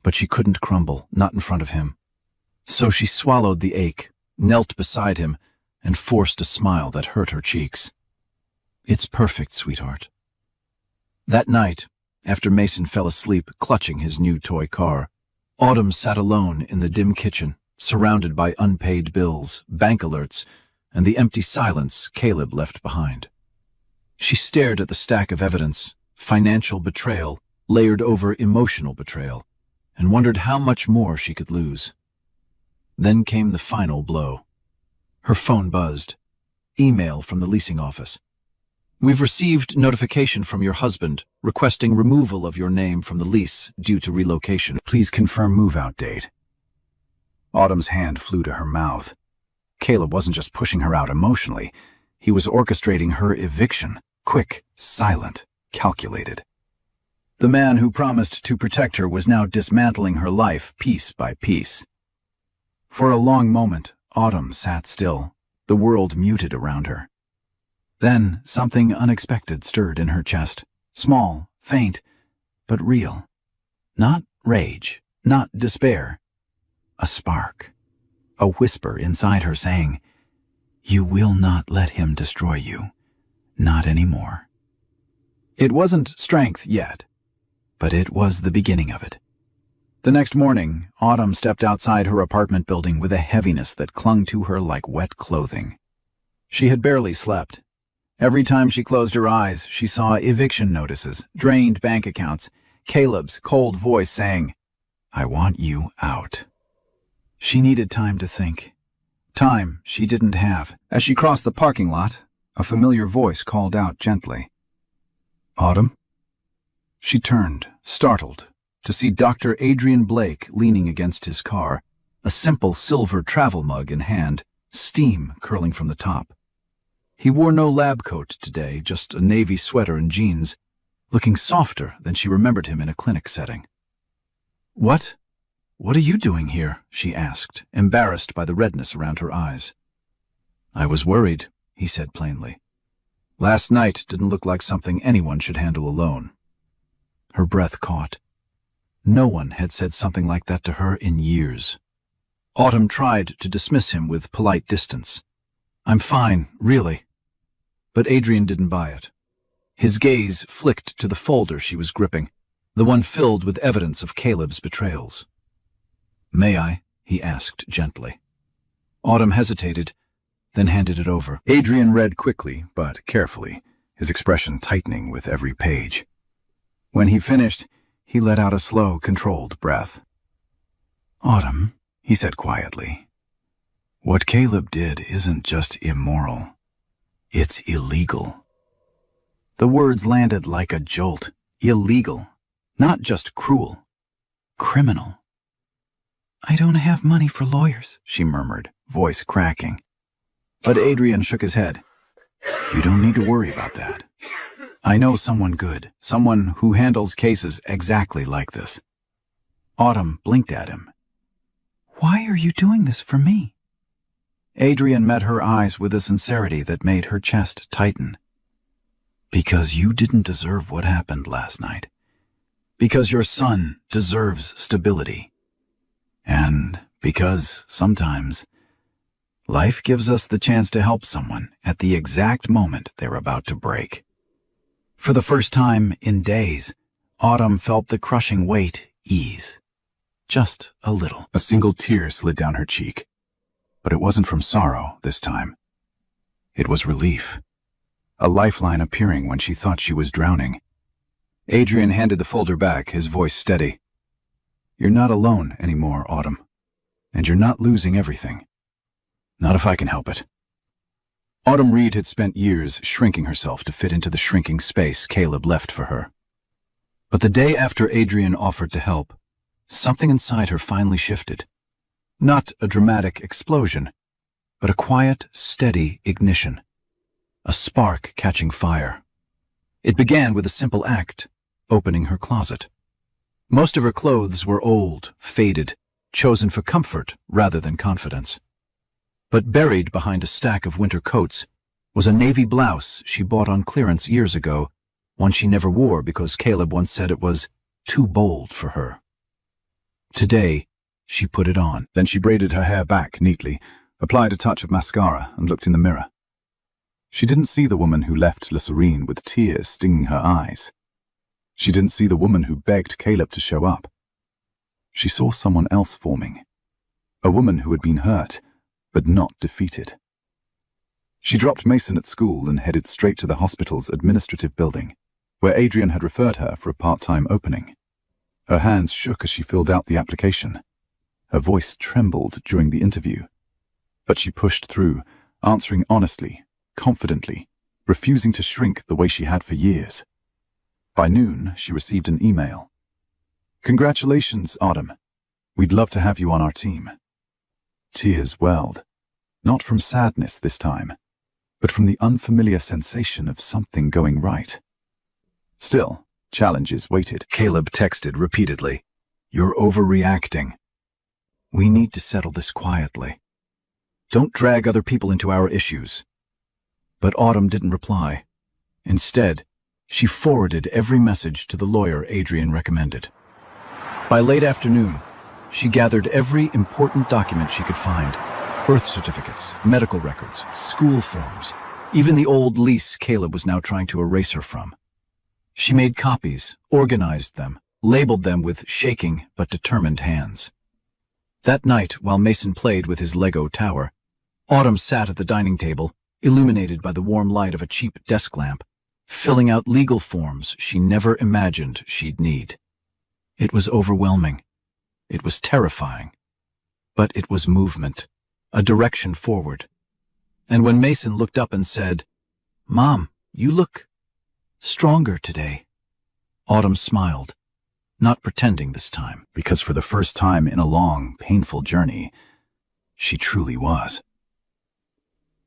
Speaker 1: But she couldn't crumble, not in front of him. So she swallowed the ache, knelt beside him, and forced a smile that hurt her cheeks. "It's perfect, sweetheart." That night, after Mason fell asleep clutching his new toy car, Autumn sat alone in the dim kitchen, surrounded by unpaid bills, bank alerts, and the empty silence Caleb left behind. She stared at the stack of evidence, financial betrayal, layered over emotional betrayal, and wondered how much more she could lose. Then came the final blow. Her phone buzzed. Email from the leasing office. "We've received notification from your husband requesting removal of your name from the lease due to relocation.
Speaker 2: Please confirm move-out date." Autumn's hand flew to her mouth. Caleb wasn't just pushing her out emotionally. He was orchestrating her eviction. Quick, silent, calculated. The man who promised to protect her was now dismantling her life piece by piece. For a long moment, Autumn sat still, the world muted around her. Then something unexpected stirred in her chest, small, faint, but real. Not rage, not despair. A spark, a whisper inside her saying, "You will not let him destroy you. Not anymore." It wasn't strength yet, but it was the beginning of it. The next morning, Autumn stepped outside her apartment building with a heaviness that clung to her like wet clothing. She had barely slept. Every time she closed her eyes, she saw eviction notices, drained bank accounts, Caleb's cold voice saying, "I want you out." She needed time to think. Time she didn't have. As she crossed the parking lot, a familiar voice called out gently, "Autumn?" She turned, startled, to see Dr. Adrian Blake leaning against his car, a simple silver travel mug in hand, steam curling from the top. He wore no lab coat today, just a navy sweater and jeans, looking softer than she remembered him in a clinic setting. What are you doing here?" she asked, embarrassed by the redness around her eyes. "I was worried," he said plainly. "Last night didn't look like something anyone should handle alone." Her breath caught. No one had said something like that to her in years. Autumn tried to dismiss him with polite distance. "I'm fine, really." But Adrian didn't buy it. His gaze flicked to the folder she was gripping, the one filled with evidence of Caleb's betrayals. "May I?" he asked gently. Autumn hesitated, then handed it over. Adrian read quickly, but carefully, his expression tightening with every page. When he finished, he let out a slow, controlled breath. "Autumn," he said quietly, "what Caleb did isn't just immoral. It's illegal." The words landed like a jolt. Illegal. Not just cruel. Criminal. "I don't have money for lawyers," she murmured, voice cracking. But Adrian shook his head. "You don't need to worry about that. I know someone good, someone who handles cases exactly like this." Autumn blinked at him. "Why are you doing this for me?" Adrian met her eyes with a sincerity that made her chest tighten. "Because you didn't deserve what happened last night. Because your son deserves stability. And because, sometimes, life gives us the chance to help someone at the exact moment they're about to break." For the first time in days, Autumn felt the crushing weight ease. Just a little. A single tear slid down her cheek. But it wasn't from sorrow this time. It was relief. A lifeline appearing when she thought she was drowning. Adrian handed the folder back, his voice steady. "You're not alone anymore, Autumn. And you're not losing everything. Not if I can help it." Autumn Reed had spent years shrinking herself to fit into the shrinking space Caleb left for her. But the day after Adrian offered to help, something inside her finally shifted. Not a dramatic explosion, but a quiet, steady ignition. A spark catching fire. It began with a simple act, opening her closet. Most of her clothes were old, faded, chosen for comfort rather than confidence. But buried behind a stack of winter coats was a navy blouse she bought on clearance years ago, one she never wore because Caleb once said it was too bold for her. Today, she put it on. Then she braided her hair back neatly, applied a touch of mascara, and looked in the mirror. She didn't see the woman who left La Serene with tears stinging her eyes. She didn't see the woman who begged Caleb to show up. She saw someone else forming. A woman who had been hurt, but not defeated. She dropped Mason at school and headed straight to the hospital's administrative building, where Adrian had referred her for a part-time opening. Her hands shook as she filled out the application. Her voice trembled during the interview. But she pushed through, answering honestly, confidently, refusing to shrink the way she had for years. By noon, she received an email. "Congratulations, Autumn. We'd love to have you on our team." Tears welled, not from sadness this time, but from the unfamiliar sensation of something going right. Still, challenges waited.
Speaker 1: Caleb texted repeatedly. "You're overreacting. We need to settle this quietly. Don't drag other people into our issues." But Autumn didn't reply. Instead, she forwarded every message to the lawyer Adrian recommended. By late afternoon, she gathered every important document she could find: birth certificates, medical records, school forms, even the old lease Caleb was now trying to erase her from. She made copies, organized them, labeled them with shaking but determined hands. That night, while Mason played with his Lego tower, Autumn sat at the dining table, illuminated by the warm light of a cheap desk lamp, filling out legal forms she never imagined she'd need. It was overwhelming. It was terrifying. But it was movement, a direction forward. And when Mason looked up and said, "Mom, you look stronger today," Autumn smiled, not pretending this time,
Speaker 2: Because for the first time in a long, painful journey, she truly was.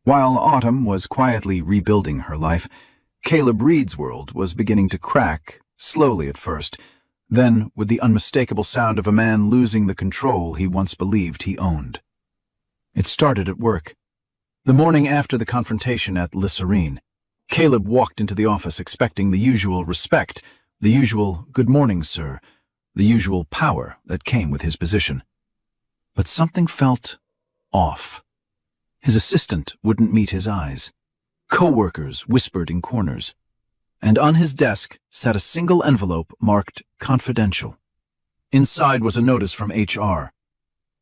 Speaker 2: While Autumn was quietly rebuilding her life, Caleb Reed's world was beginning to crack, slowly at first, then with the unmistakable sound of a man losing the control he once believed he owned. It started at work. The morning after the confrontation at Le Serene, Caleb walked into the office expecting the usual respect, the usual "good morning, sir," the usual power that came with his position. But something felt off. His assistant wouldn't meet his eyes. Co-workers whispered in corners. And on his desk sat a single envelope marked "Confidential." Inside was a notice from HR.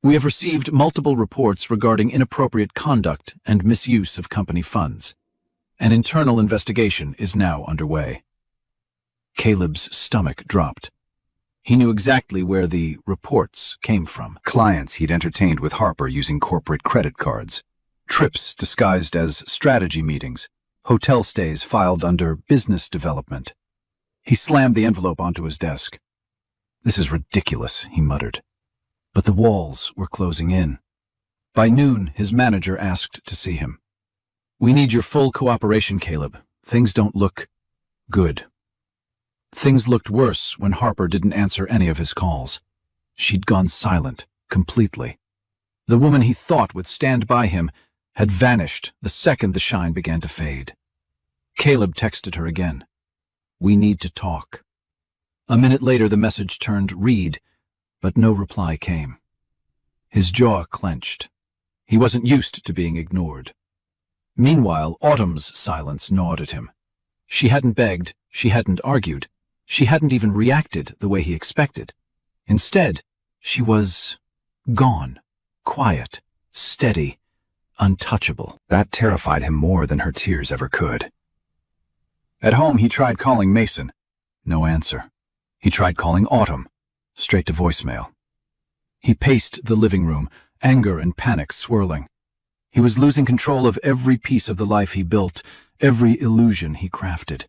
Speaker 2: "We have received multiple reports regarding inappropriate conduct and misuse of company funds. An internal investigation is now underway." Caleb's stomach dropped. He knew exactly where the reports came from. Clients he'd entertained with Harper using corporate credit cards. Trips disguised as strategy meetings. Hotel stays filed under business development. He slammed the envelope onto his desk. "This is ridiculous," he muttered. But the walls were closing in. By noon, his manager asked to see him. "We need your full cooperation, Caleb. Things don't look good." Things looked worse when Harper didn't answer any of his calls. She'd gone silent, completely. The woman he thought would stand by him had vanished the second the shine began to fade. Caleb texted her again. "We need to talk." A minute later, the message turned "read," but no reply came. His jaw clenched. He wasn't used to being ignored. Meanwhile, Autumn's silence gnawed at him. She hadn't begged, she hadn't argued, she hadn't even reacted the way he expected. Instead, she was gone, quiet, steady, untouchable. That terrified him more than her tears ever could. At home, he tried calling Mason. No answer. He tried calling Autumn. Straight to voicemail. He paced the living room, anger and panic swirling. He was losing control of every piece of the life he built, every illusion he crafted.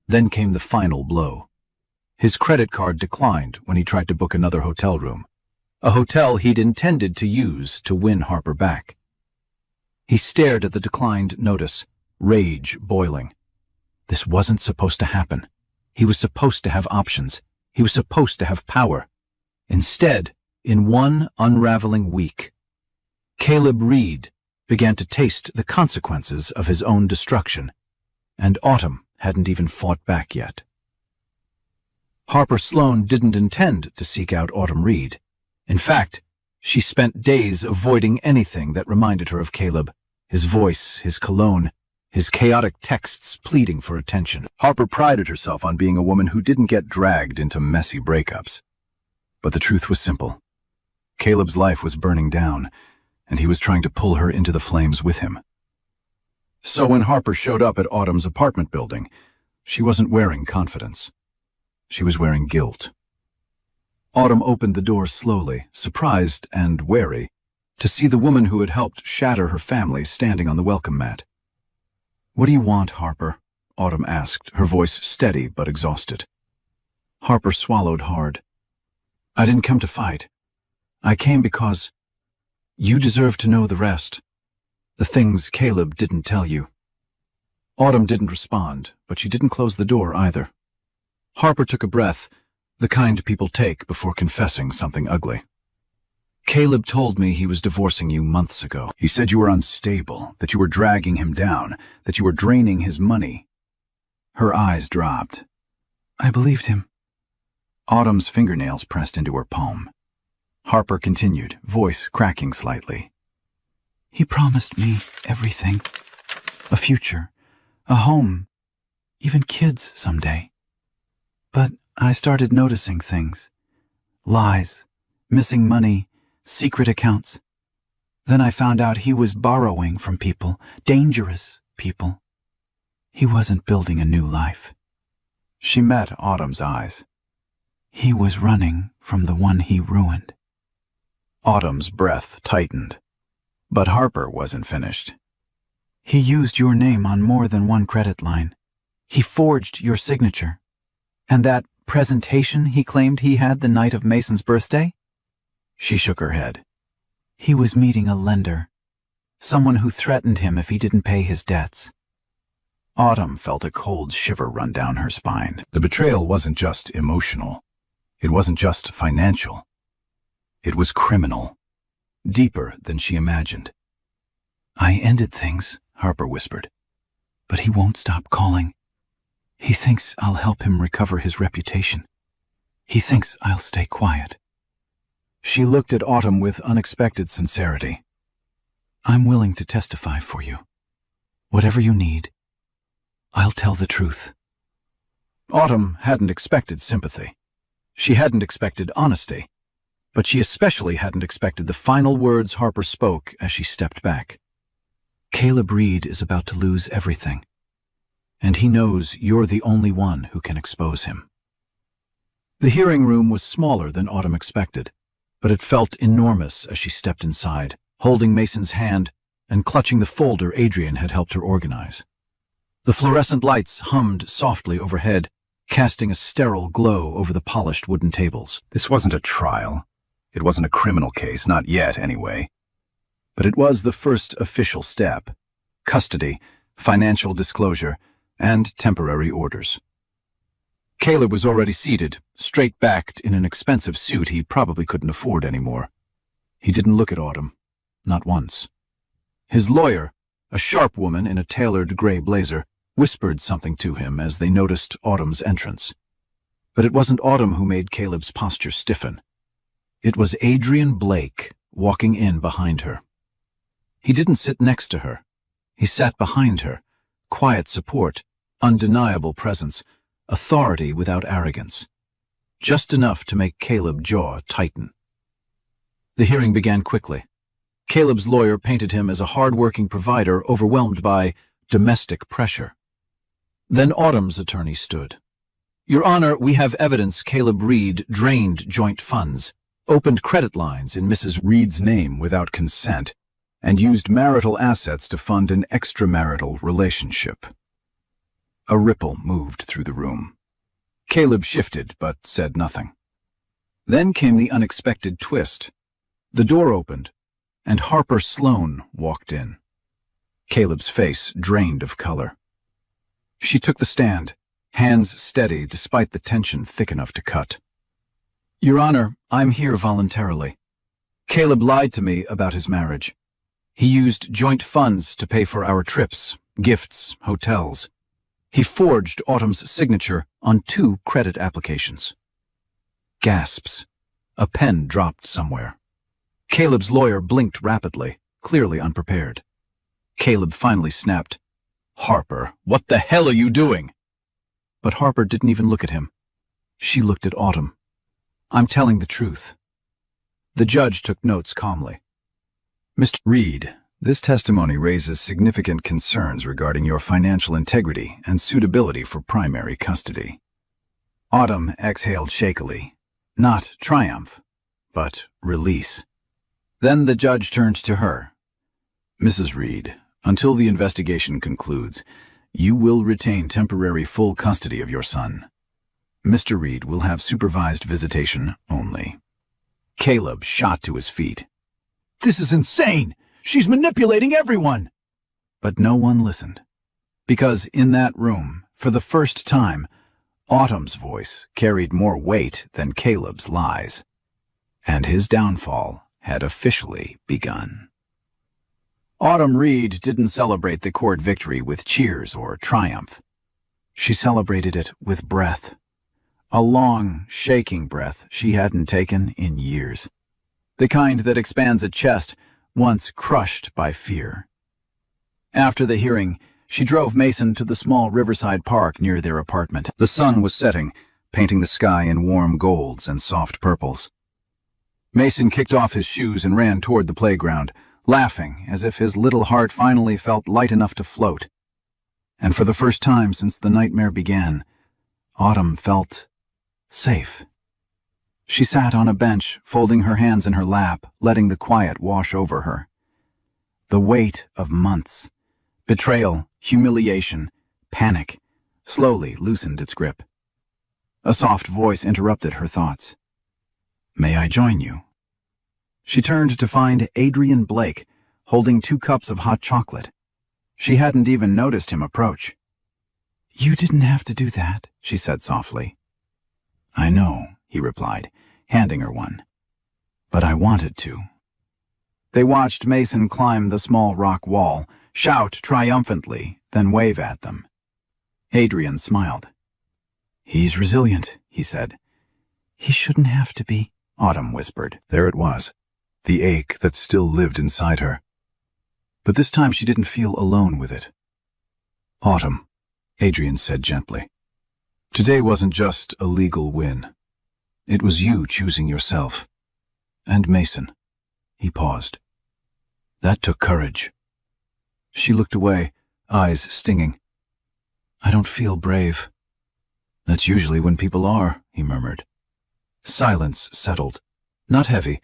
Speaker 2: Then came the final blow. His credit card declined when he tried to book another hotel room. A hotel he'd intended to use to win Harper back. He stared at the declined notice, rage boiling. This wasn't supposed to happen. He was supposed to have options. He was supposed to have power. Instead, in one unraveling week, Caleb Reed began to taste the consequences of his own destruction, and Autumn hadn't even fought back yet. Harper Sloan didn't intend to seek out Autumn Reed. In fact, she spent days avoiding anything that reminded her of Caleb, his voice, his cologne, his chaotic texts pleading for attention. Harper prided herself on being a woman who didn't get dragged into messy breakups. But the truth was simple. Caleb's life was burning down, and he was trying to pull her into the flames with him.
Speaker 1: So when Harper showed up at Autumn's apartment building, she wasn't wearing confidence. She was wearing guilt. Autumn opened the door slowly, surprised and wary, to see the woman who had helped shatter her family standing on the welcome mat. "What do you want, Harper?" Autumn asked, her voice steady but exhausted. Harper swallowed hard. "I didn't come to fight. I came because you deserve to know the rest. The things Caleb didn't tell you." Autumn didn't respond, but she didn't close the door either. Harper took a breath, the kind people take before confessing something ugly. "Caleb told me he was divorcing you months ago.
Speaker 2: He said you were unstable, that you were dragging him down, that you were draining his money." Her eyes dropped.
Speaker 1: I believed him. Autumn's fingernails pressed into her palm. Harper continued, voice cracking slightly. "He promised me everything. A future, a home, even kids someday. But I started noticing things. Lies, missing money, secret accounts. Then I found out he was borrowing from people, dangerous people. He wasn't building a new life." She met Autumn's eyes. "He was running from the one he ruined." Autumn's breath tightened. But Harper wasn't finished. "He used your name on more than one credit line. He forged your signature. And that presentation he claimed he had the night of Mason's birthday?" She shook her head. "He was meeting a lender, someone who threatened him if he didn't pay his debts." Autumn felt a cold shiver run down her spine.
Speaker 2: The betrayal wasn't just emotional. It wasn't just financial. It was criminal. Deeper than she imagined.
Speaker 1: "I ended things," Harper whispered. "But he won't stop calling. He thinks I'll help him recover his reputation. He thinks I'll stay quiet." She looked at Autumn with unexpected sincerity. "I'm willing to testify for you. Whatever you need, I'll tell the truth." Autumn hadn't expected sympathy. She hadn't expected honesty. But she especially hadn't expected the final words Harper spoke as she stepped back. "Caleb Reed is about to lose everything. And he knows you're the only one who can expose him." The hearing room was smaller than Autumn expected, but it felt enormous as she stepped inside, holding Mason's hand and clutching the folder Adrian had helped her organize. The fluorescent lights hummed softly overhead, casting a sterile glow over the polished wooden tables.
Speaker 2: This wasn't a trial. It wasn't a criminal case, not yet anyway. But it was the first official step. Custody, financial disclosure, and temporary orders. Caleb was already seated, straight-backed in an expensive suit he probably couldn't afford anymore. He didn't look at Autumn, not once. His lawyer, a sharp woman in a tailored gray blazer, whispered something to him as they noticed Autumn's entrance. But it wasn't Autumn who made Caleb's posture stiffen. It was Adrian Blake walking in behind her. He didn't sit next to her. He sat behind her, quiet support, undeniable presence, authority without arrogance. Just enough to make Caleb's jaw tighten. The hearing began quickly. Caleb's lawyer painted him as a hard-working provider overwhelmed by domestic pressure. Then Autumn's attorney stood. "Your Honor, we have evidence Caleb Reed drained joint funds, opened credit lines in Mrs. Reed's name without consent, and used marital assets to fund an extramarital relationship." A ripple moved through the room. Caleb shifted but said nothing. Then came the unexpected twist. The door opened, and Harper Sloan walked in. Caleb's face drained of color. She took the stand, hands steady despite the tension thick enough to cut. "Your Honor, I'm here voluntarily. Caleb lied to me about his marriage. He used joint funds to pay for our trips, gifts, hotels. He forged Autumn's signature on 2 credit applications." Gasps. A pen dropped somewhere. Caleb's lawyer blinked rapidly, clearly unprepared. Caleb finally snapped, "Harper, what the hell are you doing?" But Harper didn't even look at him. She looked at Autumn. "I'm telling the truth." The judge took notes calmly. "Mr. Reed, This testimony raises significant concerns regarding your financial integrity and suitability for primary custody. Autumn exhaled shakily, not triumph, but release. Then the judge turned to her. Mrs. Reed, until the investigation concludes, you will retain temporary full custody of your son. Mr. Reed will have supervised visitation only. Caleb shot to his feet.
Speaker 1: This is insane! She's manipulating everyone!
Speaker 2: But no one listened, because in that room, for the first time, Autumn's voice carried more weight than Caleb's lies, and his downfall had officially begun. Autumn Reed didn't celebrate the court victory with cheers or triumph. She celebrated it with breath, a long, shaking breath she hadn't taken in years, the kind that expands a chest once crushed by fear. After the hearing, she drove Mason to the small riverside park near their apartment. The sun was setting, painting the sky in warm golds and soft purples. Mason kicked off his shoes and ran toward the playground, laughing as if his little heart finally felt light enough to float. And for the first time since the nightmare began, Autumn felt safe. She sat on a bench, folding her hands in her lap, letting the quiet wash over her. The weight of months, betrayal, humiliation, panic, slowly loosened its grip. A soft voice interrupted her thoughts. May I join you? She turned to find Adrian Blake, holding 2 cups of hot chocolate. She hadn't even noticed him approach. You didn't have to do that, she said softly. I know, he replied, handing her one. But I wanted to. They watched Mason climb the small rock wall, shout triumphantly, then wave at them. Adrian smiled. He's resilient, he said. He shouldn't have to be, Autumn whispered. There it was, the ache that still lived inside her. But this time she didn't feel alone with it. Autumn, Adrian said gently. Today wasn't just a legal win. It was you choosing yourself. And Mason. He paused. That took courage. She looked away, eyes stinging. I don't feel brave. That's usually when people are, he murmured. Silence settled. Not heavy,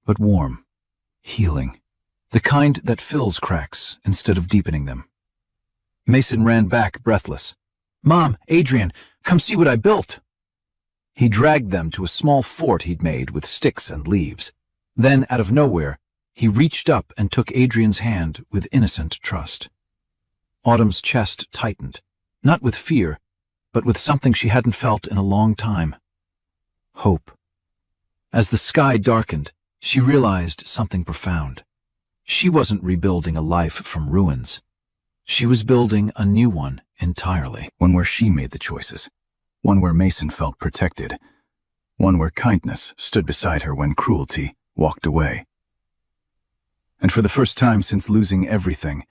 Speaker 2: but warm. Healing. The kind that fills cracks instead of deepening them. Mason ran back, breathless. Mom, Adrian, come see what I built. He dragged them to a small fort he'd made with sticks and leaves. Then, out of nowhere, he reached up and took Adrian's hand with innocent trust. Autumn's chest tightened, not with fear, but with something she hadn't felt in a long time. Hope. As the sky darkened, she realized something profound. She wasn't rebuilding a life from ruins. She was building a new one entirely. One where she made the choices. One where Mason felt protected. One where kindness stood beside her when cruelty walked away. And for the first time since losing everything,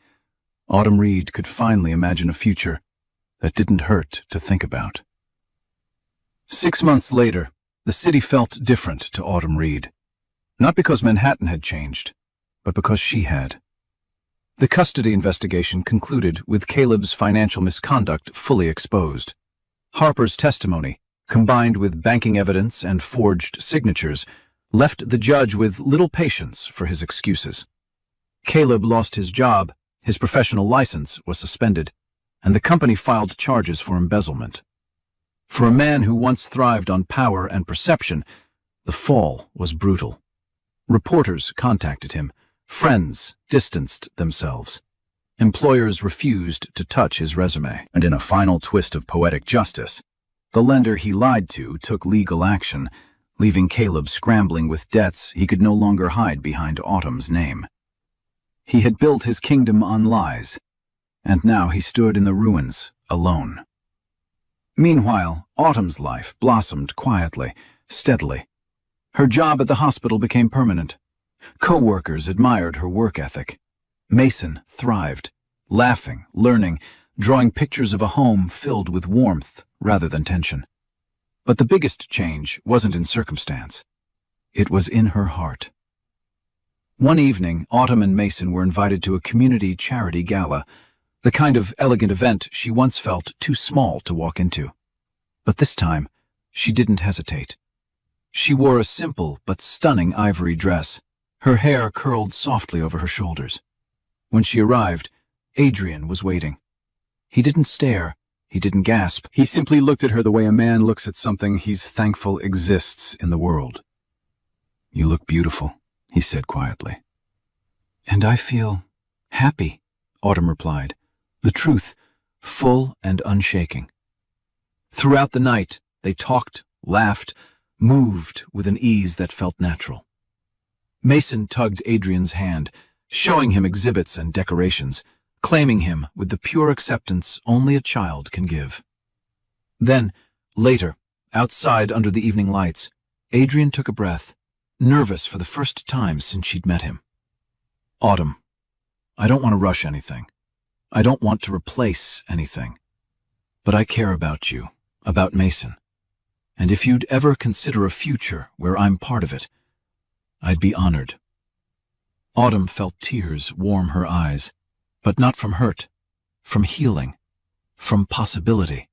Speaker 2: Autumn Reed could finally imagine a future that didn't hurt to think about. 6 months later, the city felt different to Autumn Reed. Not because Manhattan had changed, but because she had. The custody investigation concluded with Caleb's financial misconduct fully exposed. Harper's testimony, combined with banking evidence and forged signatures, left the judge with little patience for his excuses. Caleb lost his job, his professional license was suspended, and the company filed charges for embezzlement. For a man who once thrived on power and perception, the fall was brutal. Reporters contacted him. Friends distanced themselves. Employers refused to touch his resume. And in a final twist of poetic justice, the lender he lied to took legal action, leaving Caleb scrambling with debts he could no longer hide behind Autumn's name. He had built his kingdom on lies, and now he stood in the ruins, alone. Meanwhile, Autumn's life blossomed quietly, steadily. Her job at the hospital became permanent. Co-workers admired her work ethic. Mason thrived, laughing, learning, drawing pictures of a home filled with warmth rather than tension. But the biggest change wasn't in circumstance. It was in her heart.
Speaker 1: One evening, Autumn and Mason were invited to a community charity gala, the kind of elegant event she once felt too small to walk into. But this time, she didn't hesitate. She wore a simple but stunning ivory dress, her hair curled softly over her shoulders. When she arrived, Adrian was waiting. He didn't stare, he didn't gasp. He simply looked at her the way a man looks at something he's thankful exists in the world. "You look beautiful," he said quietly. "And I feel happy," Autumn replied, the truth full and unshaking. Throughout the night, they talked, laughed, moved with an ease that felt natural. Mason tugged Adrian's hand, showing him exhibits and decorations, claiming him with the pure acceptance only a child can give. Then, later, outside under the evening lights, Adrian took a breath, nervous for the first time since she'd met him. "Autumn, I don't want to rush anything. I don't want to replace anything. But I care about you, about Mason. And if you'd ever consider a future where I'm part of it, I'd be honored." Autumn felt tears warm her eyes, but not from hurt, from healing, from possibility,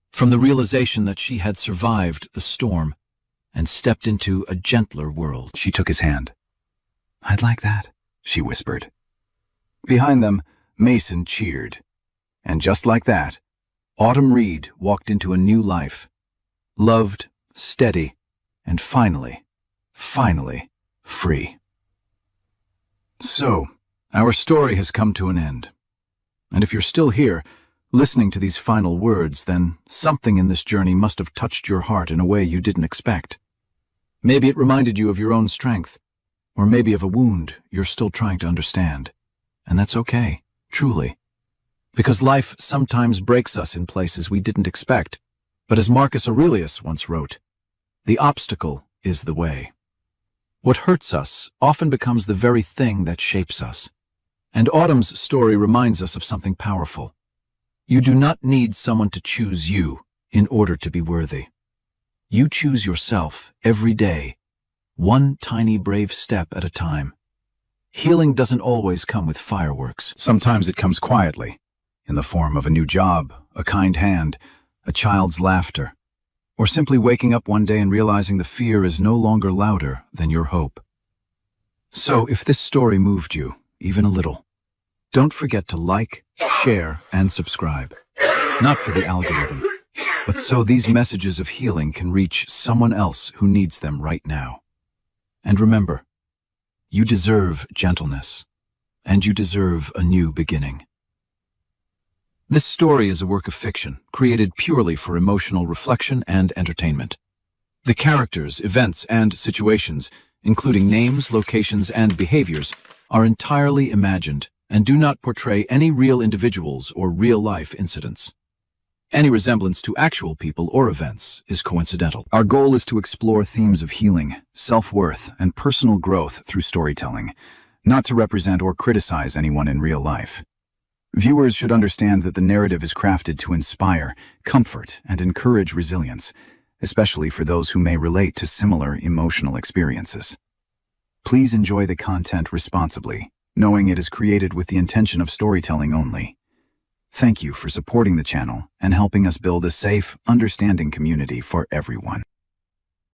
Speaker 1: from the realization that she had survived the storm and stepped into a gentler world.
Speaker 2: She took his hand. "I'd like that," she whispered. Behind them, Mason cheered. And just like that, Autumn Reed walked into a new life. Loved, steady, and finally free. So, our story has come to an end. And if you're still here, listening to these final words, then something in this journey must have touched your heart in a way you didn't expect. Maybe it reminded you of your own strength, or maybe of a wound you're still trying to understand. And that's okay, truly. Because life sometimes breaks us in places we didn't expect. But as Marcus Aurelius once wrote, "The obstacle is the way." What hurts us often becomes the very thing that shapes us. And Autumn's story reminds us of something powerful. You do not need someone to choose you in order to be worthy. You choose yourself every day, one tiny brave step at a time. Healing doesn't always come with fireworks. Sometimes it comes quietly, in the form of a new job, a kind hand, a child's laughter, or simply waking up one day and realizing the fear is no longer louder than your hope. So if this story moved you, even a little, don't forget to like, share, and subscribe. Not for the algorithm, but so these messages of healing can reach someone else who needs them right now. And remember, you deserve gentleness, and you deserve a new beginning. This story is a work of fiction, created purely for emotional reflection and entertainment. The characters, events, and situations, including names, locations, and behaviors, are entirely imagined and do not portray any real individuals or real-life incidents. Any resemblance to actual people or events is coincidental. Our goal is to explore themes of healing, self-worth, and personal growth through storytelling, not to represent or criticize anyone in real life. Viewers should understand that the narrative is crafted to inspire, comfort, and encourage resilience, especially for those who may relate to similar emotional experiences. Please enjoy the content responsibly, knowing it is created with the intention of storytelling only. Thank you for supporting the channel and helping us build a safe, understanding community for everyone.